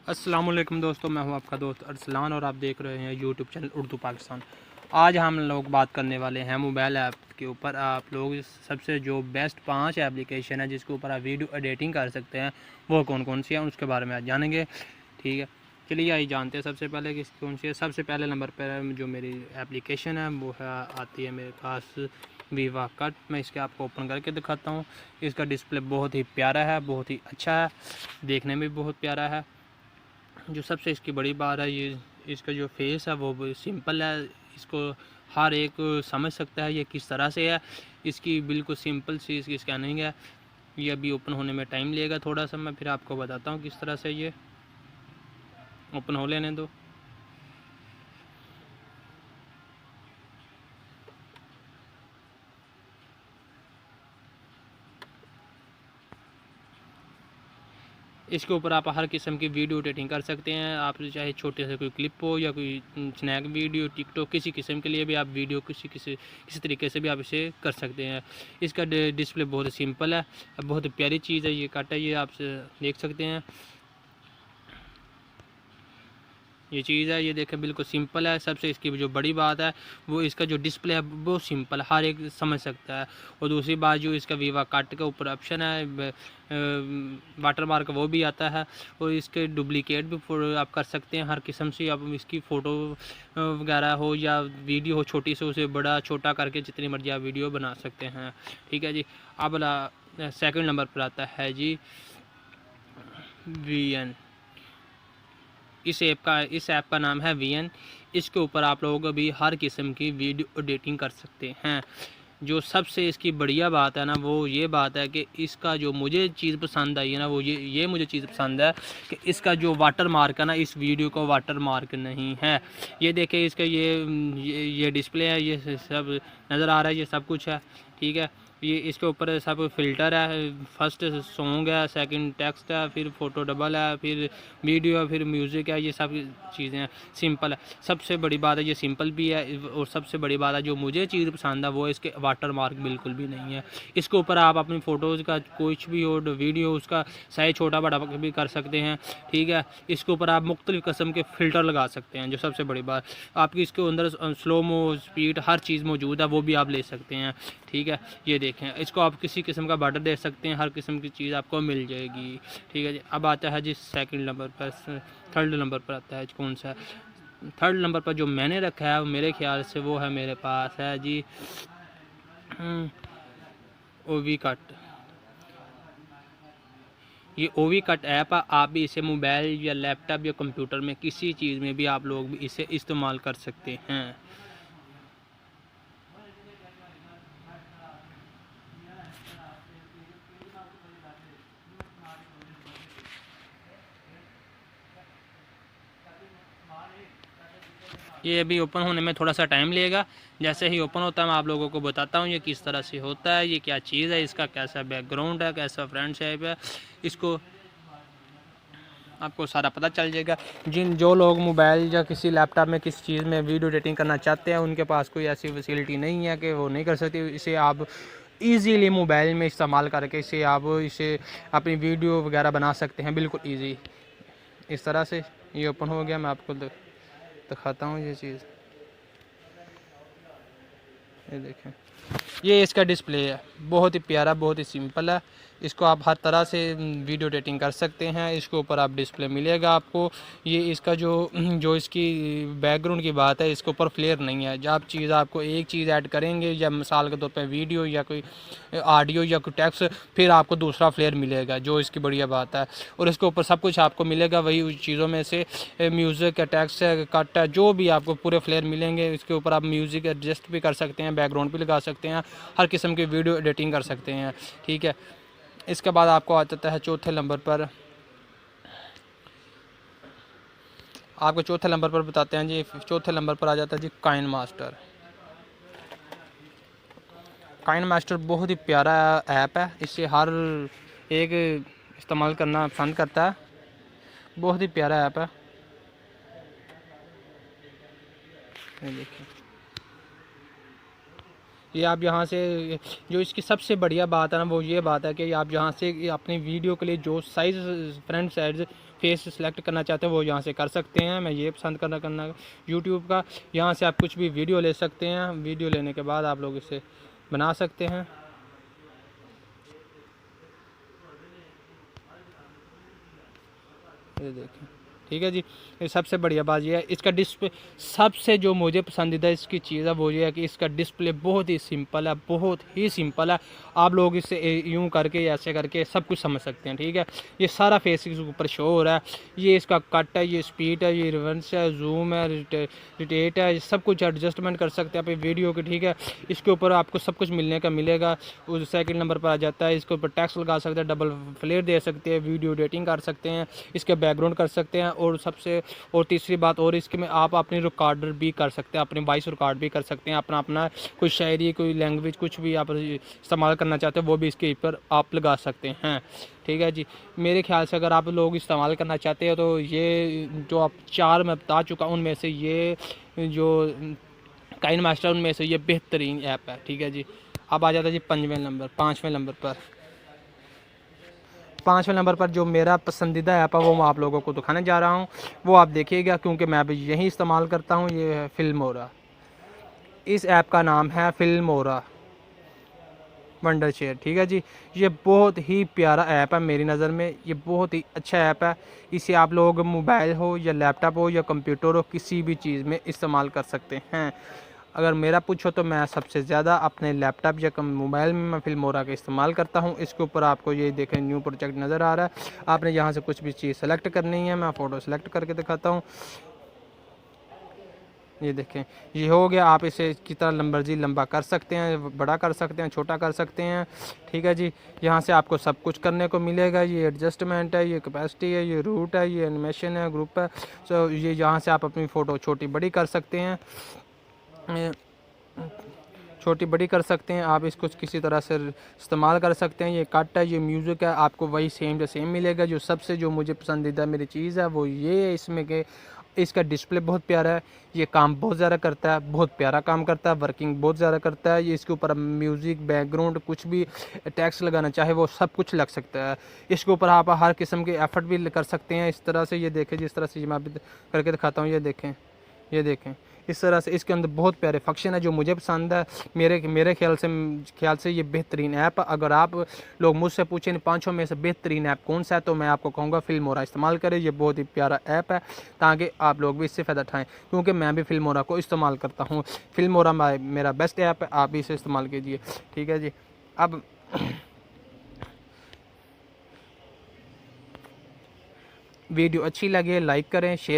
अस्सलामुअलैकुम दोस्तों, मैं हूं आपका दोस्त अरसलान और आप देख रहे हैं यूट्यूब चैनल उर्दू पाकिस्तान। आज हम लोग बात करने वाले हैं मोबाइल ऐप के ऊपर। आप लोग सबसे जो बेस्ट 5 एप्लीकेशन है जिसके ऊपर आप वीडियो एडिटिंग कर सकते हैं वो कौन कौन सी हैं उसके बारे में आज जानेंगे। ठीक है, चलिए आइए जानते हैं सबसे पहले किस कौन सी है। सबसे पहले नंबर पर जो मेरी एप्लीकेशन है वो है आती है मेरे पास वीवा कट। मैं इसके आपको ओपन करके दिखाता हूँ। इसका डिस्प्ले बहुत ही प्यारा है, बहुत ही अच्छा है, देखने में भी बहुत प्यारा है। जो सबसे इसकी बड़ी बात है, ये इसका जो फेस है वो सिंपल है। इसको हर एक समझ सकता है ये किस तरह से है। इसकी बिल्कुल सिंपल सी इसकी स्कैनिंग है। ये अभी ओपन होने में टाइम लगेगा थोड़ा सा, मैं फिर आपको बताता हूँ किस तरह से ये ओपन हो लेने दो। इसके ऊपर आप हर किस्म की वीडियो एडिटिंग कर सकते हैं। आप चाहे छोटे से कोई क्लिप हो या कोई स्नैक वीडियो, टिकटॉक, किसी किस्म के लिए भी आप वीडियो किसी तरीके से भी आप इसे कर सकते हैं। इसका डिस्प्ले बहुत सिंपल है, बहुत प्यारी चीज़ है। ये कट है, ये आप देख सकते हैं। ये चीज़ है, ये देखें बिल्कुल सिंपल है। सबसे इसकी जो बड़ी बात है वो इसका जो डिस्प्ले है वो सिंपल है, हर एक समझ सकता है। और दूसरी बात जो इसका वीवा कट के ऊपर ऑप्शन है वाटर मार्क वो भी आता है। और इसके डुप्लीकेट भी आप कर सकते हैं हर किस्म से। आप इसकी फ़ोटो वगैरह हो या वीडियो हो छोटी से उसे बड़ा छोटा करके जितनी मर्जी आप वीडियो बना सकते हैं। ठीक है जी। अब सेकंड नंबर पर आता है जी VN। इस ऐप का नाम है VN। इसके ऊपर आप लोग भी हर किस्म की वीडियो एडिटिंग कर सकते हैं। जो सबसे इसकी बढ़िया बात है ना वो ये बात है कि इसका जो मुझे चीज़ पसंद आई है ना वो ये मुझे चीज़ पसंद है कि इसका जो वाटर मार्क है ना, इस वीडियो को वाटर मार्क नहीं है। ये देखिए इसका ये डिस्प्ले है, ये सब नज़र आ रहा है, ये सब कुछ है। ठीक है, ये इसके ऊपर सब फिल्टर है। फर्स्ट सॉन्ग है, सेकंड टेक्स्ट है, फिर फ़ोटो डबल है, फिर वीडियो है, फिर म्यूज़िक है। ये सब चीज़ें हैं, सिंपल है। सबसे बड़ी बात है ये सिंपल भी है। और सबसे बड़ी बात है जो मुझे चीज़ पसंद है वो इसके वाटर मार्क बिल्कुल भी नहीं है। इसके ऊपर आप अपनी फ़ोटोज़ का कुछ भी हो वीडियो उसका साइज़ छोटा बड़ा भी कर सकते हैं। ठीक है, इसके ऊपर आप मुख्तलिफ़ किस्म के फ़िल्टर लगा सकते हैं। जो सबसे बड़ी बात आपकी इसके अंदर स्लोमो स्पीड हर चीज़ मौजूद है, वो भी आप ले सकते हैं। ठीक है, ये देखें, इसको आप किसी किस्म का बॉर्डर दे सकते हैं, हर किस्म की चीज़ आपको मिल जाएगी। ठीक है जी। अब आता है जी सेकंड नंबर पर, थर्ड नंबर पर आता है कौन सा। थर्ड नंबर पर जो मैंने रखा है मेरे ख्याल से वो है, मेरे पास है जी ओवी कट। ये ओवी कट ऐप है, आप भी इसे मोबाइल या लैपटॉप या कंप्यूटर में किसी चीज़ में भी आप लोग भी इसे इस्तेमाल कर सकते हैं। ये अभी ओपन होने में थोड़ा सा टाइम लगेगा। जैसे ही ओपन होता है मैं आप लोगों को बताता हूँ ये किस तरह से होता है, ये क्या चीज़ है, इसका कैसा बैकग्राउंड है, कैसा फ्रंट शेप है, इसको आपको सारा पता चल जाएगा। जो लोग मोबाइल या किसी लैपटॉप में किसी चीज़ में वीडियो एडिटिंग करना चाहते हैं उनके पास कोई ऐसी फैसिलिटी नहीं है कि वो नहीं कर सकते। इसे आप ईज़िली मोबाइल में इस्तेमाल करके इसे अपनी वीडियो वगैरह बना सकते हैं, बिल्कुल ईजी। इस तरह से ये ओपन हो गया। मैं आपको दिखाता हूँ ये चीज़। ये देखें, ये इसका डिस्प्ले है, बहुत ही प्यारा, बहुत ही सिंपल है। इसको आप हर तरह से वीडियो एडिटिंग कर सकते हैं। इसके ऊपर आप डिस्प्ले मिलेगा आपको। ये इसका जो इसकी बैकग्राउंड की बात है, इसके ऊपर फ्लेयर नहीं है। जब आपको एक चीज़ ऐड करेंगे या मिसाल के तौर पे वीडियो या कोई ऑडियो या कोई टेक्स्ट, फिर आपको दूसरा फ्लेयर मिलेगा, जो इसकी बढ़िया बात है। और इसके ऊपर सब कुछ आपको मिलेगा, वही उस चीज़ों में से म्यूज़िक है, टेक्स्ट है, कट है, जो भी आपको पूरे फ्लेयर मिलेंगे। इसके ऊपर आप म्यूज़िक एडजस्ट भी कर सकते हैं, बैकग्राउंड भी लगा सकते हैं, हर किस्म की वीडियो एडिटिंग कर सकते हैं। ठीक है, इसके बाद आपको आ जाता है चौथे नंबर पर। आपको चौथे नंबर पर बताते हैं जी। चौथे नंबर पर आ जाता है जी काइन मास्टर। काइन मास्टर बहुत ही प्यारा ऐप है, इससे हर एक इस्तेमाल करना पसंद करता है। बहुत ही प्यारा ऐप है, ये देखिए। ये आप यहाँ से, जो इसकी सबसे बढ़िया बात है ना वो ये बात है कि आप यहाँ से अपनी वीडियो के लिए जो size front side face select करना चाहते हैं वो यहाँ से कर सकते हैं। मैं ये पसंद करना यूट्यूब का। यहाँ से आप कुछ भी वीडियो ले सकते हैं, वीडियो लेने के बाद आप लोग इसे बना सकते हैं। ये देखें, ठीक है जी। ये सबसे बढ़िया बात ये है, इसका डिस्प्ले सबसे जो मुझे पसंदीदा इसकी चीज़ है वो ये है कि इसका डिस्प्ले बहुत ही सिंपल है, बहुत ही सिंपल है। आप लोग इसे यूं करके ऐसे करके सब कुछ समझ सकते हैं, ठीक है। ये सारा फेस इसके ऊपर शो हो रहा है। ये इसका कट है, ये स्पीड है, ये रिवर्स है, जूम है, रोटेट है, सब कुछ एडजस्टमेंट कर सकते हैं अपनी वीडियो की, ठीक है। इसके ऊपर आपको सब कुछ मिलने का मिलेगा। उस सेकंड नंबर पर आ जाता है। इसके ऊपर टेक्स्ट लगा सकते हैं, डबल फ्लेयर दे सकते हैं, वीडियो एडिटिंग कर सकते हैं, इसके बैकग्राउंड कर सकते हैं। और तीसरी बात और इसके में आप अपनी रिकॉर्डर भी कर सकते हैं, अपनी वॉइस रिकॉर्ड भी कर सकते हैं। अपना कोई शायरी, कोई लैंग्वेज, कुछ भी आप इस्तेमाल करना चाहते हैं वो भी इसके ऊपर आप लगा सकते हैं, ठीक है जी। मेरे ख्याल से अगर आप लोग इस्तेमाल करना चाहते हैं तो ये जो आप 4 मैं बता चुका हूँ उनमें से ये जो काइनमास्टर उनमें से ये बेहतरीन ऐप है, ठीक है जी। अब आ जाता है जी पाँचवें नंबर पर जो मेरा पसंदीदा ऐप है वो मैं आप लोगों को दिखाने जा रहा हूँ। वो आप देखिएगा क्योंकि मैं अभी यही इस्तेमाल करता हूँ। ये है फिल्मोरा। इस ऐप का नाम है फिल्मोरा वंडर शेयर, ठीक है जी। ये बहुत ही प्यारा ऐप है मेरी नज़र में। ये बहुत ही अच्छा ऐप है। इसे आप लोग मोबाइल हो या लैपटॉप हो या कंप्यूटर हो, किसी भी चीज़ में इस्तेमाल कर सकते हैं। अगर मेरा पूछो तो मैं सबसे ज़्यादा अपने लैपटॉप या मोबाइल में मैं फिल्मोरा का इस्तेमाल करता हूँ। इसके ऊपर आपको ये देखें न्यू प्रोजेक्ट नज़र आ रहा है। आपने यहाँ से कुछ भी चीज़ सेलेक्ट करनी है, मैं फ़ोटो सेलेक्ट करके दिखाता हूँ। ये देखें, ये हो गया। आप इसे कितना मर्जी लंबा कर सकते हैं, बड़ा कर सकते हैं, छोटा कर सकते हैं, ठीक है जी। यहाँ से आपको सब कुछ करने को मिलेगा। ये एडजस्टमेंट है, ये कैपेसिटी है, ये रूट है, ये एनिमेशन है, ग्रुप है। सो ये यहाँ से आप अपनी फ़ोटो छोटी बड़ी कर सकते हैं, छोटी बड़ी कर सकते हैं। आप इसको किसी तरह से इस्तेमाल कर सकते हैं। ये कट है, ये म्यूज़िक है, आपको वही सेम टू सेम मिलेगा। जो सबसे जो मुझे पसंदीदा मेरी चीज़ है वो ये है इसमें कि इसका डिस्प्ले बहुत प्यारा है। ये काम बहुत ज़्यादा करता है, बहुत प्यारा काम करता है, वर्किंग बहुत ज़्यादा करता है। ये इसके ऊपर म्यूज़िक, बैकग्राउंड, कुछ भी टेक्स्ट लगाना चाहे वो सब कुछ लग सकता है। इसके ऊपर आप हर किस्म के एफर्ट भी कर सकते हैं। इस तरह से ये देखें, जिस तरह से मैं अभी करके दिखाता हूँ। ये देखें, ये देखें, इस तरह से इसके अंदर बहुत प्यारे फंक्शन है जो मुझे पसंद है। मेरे ख्याल से ये बेहतरीन ऐप। अगर आप लोग मुझसे पूछें 5 में से बेहतरीन ऐप कौन सा है तो मैं आपको कहूँगा फिल्मोरा इस्तेमाल करें। ये बहुत ही प्यारा ऐप है ताकि आप लोग भी इससे फ़ायदा उठाएँ, क्योंकि मैं भी फिल्मोरा को इस्तेमाल करता हूँ। फिल्मोरा मेरा बेस्ट ऐप है, आप भी इसे इस्तेमाल कीजिए, ठीक है जी। अब वीडियो अच्छी लगे लाइक करें, शेयर